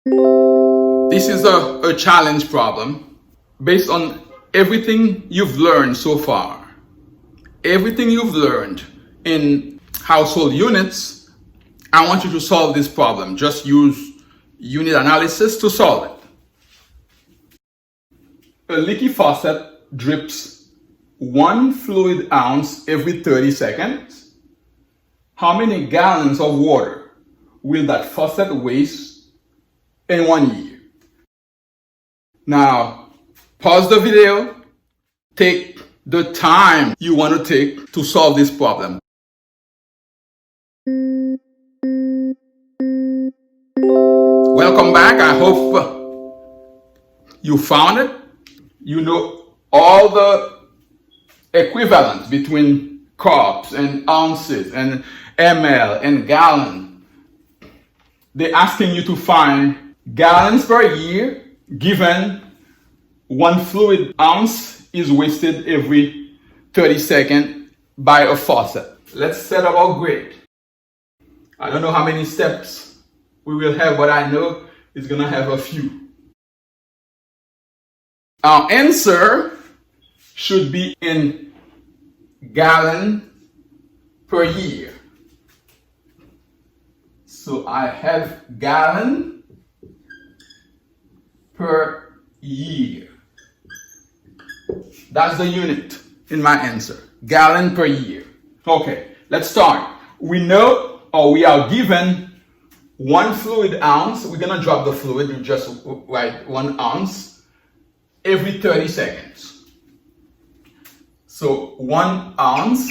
This is a challenge problem based on everything you've learned so far. Everything you've learned in household units, I want you to solve this problem. Just use unit analysis to solve it. A leaky faucet drips 1 fluid ounce every 30 seconds. How many gallons of water will that faucet waste in 1 year? Now, pause the video, take the time you want to take to solve this problem. Welcome back. I hope you found it. You know all the equivalents between cups and ounces and ml and gallon. They're asking you to find gallons per year given 1 fluid ounce is wasted every 30 seconds by a faucet. Let's set up our grid. I don't know how many steps we will have, but I know it's going to have a few. Our answer should be in gallon per year. So I have gallon per year. That's the unit in my answer. Gallon per year. Okay, let's start. We know, or we are given 1 fluid ounce. We're going to drop the fluid. You just write 1 ounce every 30 seconds. So 1 ounce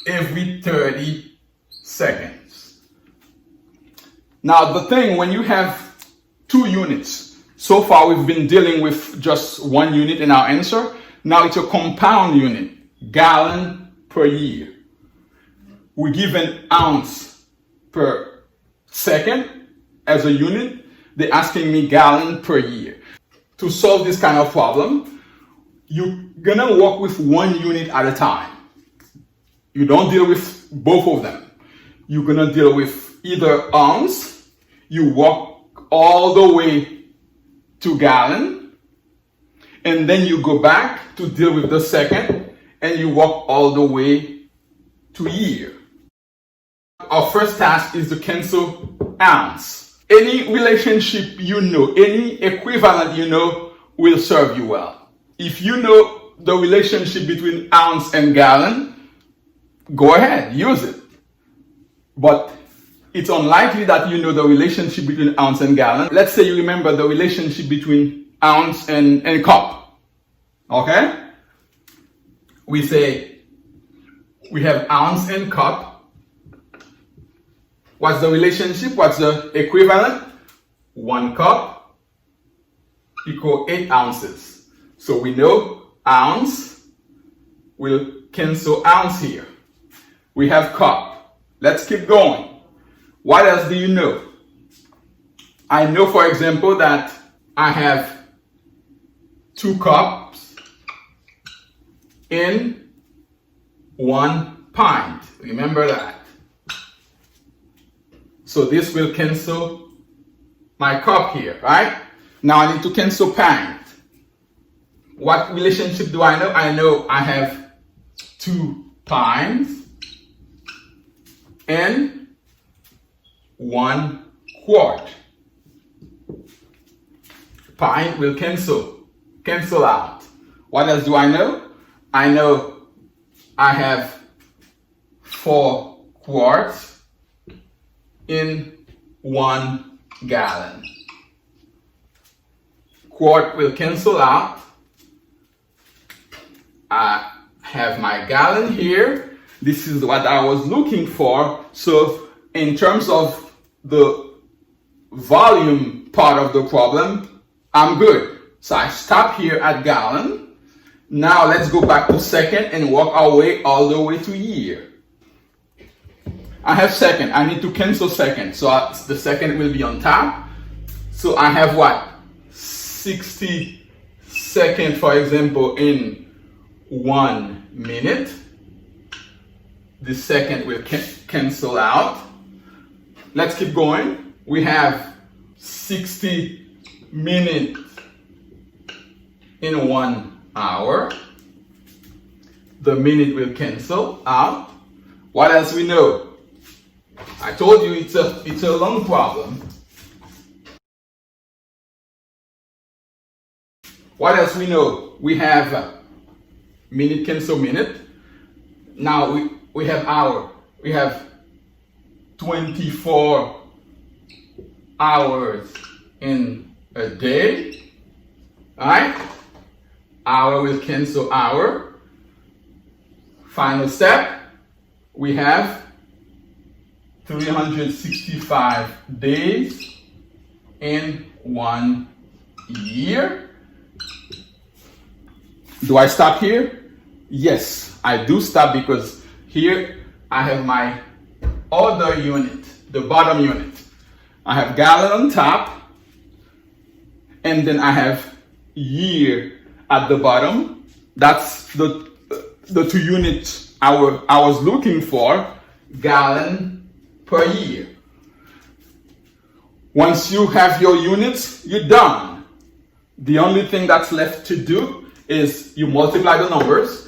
every 30 seconds. Now the thing, when you have 2 units, so far we've been dealing with just 1 unit in our answer. Now it's a compound unit, gallon per year. We give an ounce per second as a unit. They're asking me gallon per year. To solve this kind of problem, you're gonna work with 1 unit at a time. You don't deal with both of them. You're gonna deal with either ounce, you walk all the way to gallon, and then you go back to deal with the second, and you walk all the way to year. Our first task is to cancel ounce. Any relationship you know, any equivalent you know will serve you well. If you know the relationship between ounce and gallon, go ahead, use it. But it's unlikely that you know the relationship between ounce and gallon. Let's say you remember the relationship between ounce and cup. Okay? We say we have ounce and cup. What's the relationship? What's the equivalent? 1 cup equals 8 ounces. So we know ounce will cancel ounce here. We have cup. Let's keep going. What else do you know? I know, for example, that I have 2 cups in 1 pint. Remember that. So this will cancel my cup here, right? Now I need to cancel pint. What relationship do I know? I know I have 2 pints and 1 quart. Pint will cancel out. What else do I know? I know I have 4 quarts in 1 gallon. Quart will cancel out. I have my gallon here. This is what I was looking for. So in terms of the volume part of the problem, I'm good. So I stop here at gallon. Now let's go back to second and work our way all the way to year. I have second. I need to cancel second. So the second will be on top. So I have what? 60 seconds, for example, in 1 minute. The second will cancel out. Let's keep going. we have 60 minutes in 1 hour. The minute will cancel out. What else we know? I told you it's a long problem. What else we know? We have minute cancel minute. Now we have hour. We have 24 hours in a day. Alright? Hour will cancel hour. Final step. We have 365 days in 1 year. Do I stop here? Yes, I do stop, because here I have my other unit, the bottom unit. I have gallon on top, and then I have year at the bottom. That's the 2 units I was looking for, gallon per year. Once you have your units, you're done. The only thing that's left to do is you multiply the numbers.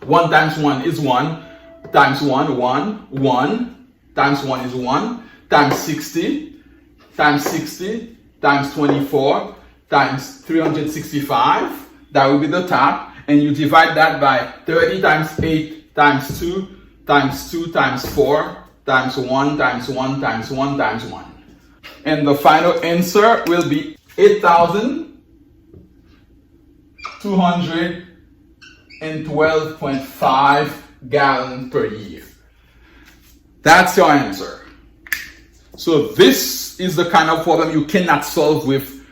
1 times 1 is 1, times 1, 1, 1, times 1 is 1, times 60, times 24, times 365, that will be the top, and you divide that by 30 times 8 times 2 times 2 times 4 times 1 times 1 times 1 times 1. And the final answer will be 8,212.5 gallons per year. That's your answer. So this is the kind of problem you cannot solve with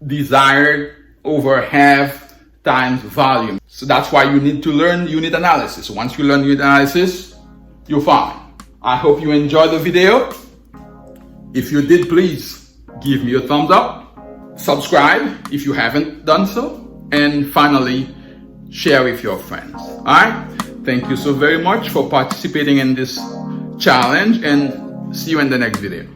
desired over half times volume. So that's why you need to learn unit analysis. Once you learn unit analysis, you're fine. I hope you enjoyed the video. If you did, please give me a thumbs up. Subscribe if you haven't done so. And finally, share with your friends. Alright? Thank you so very much for participating in this challenge, and see you in the next video.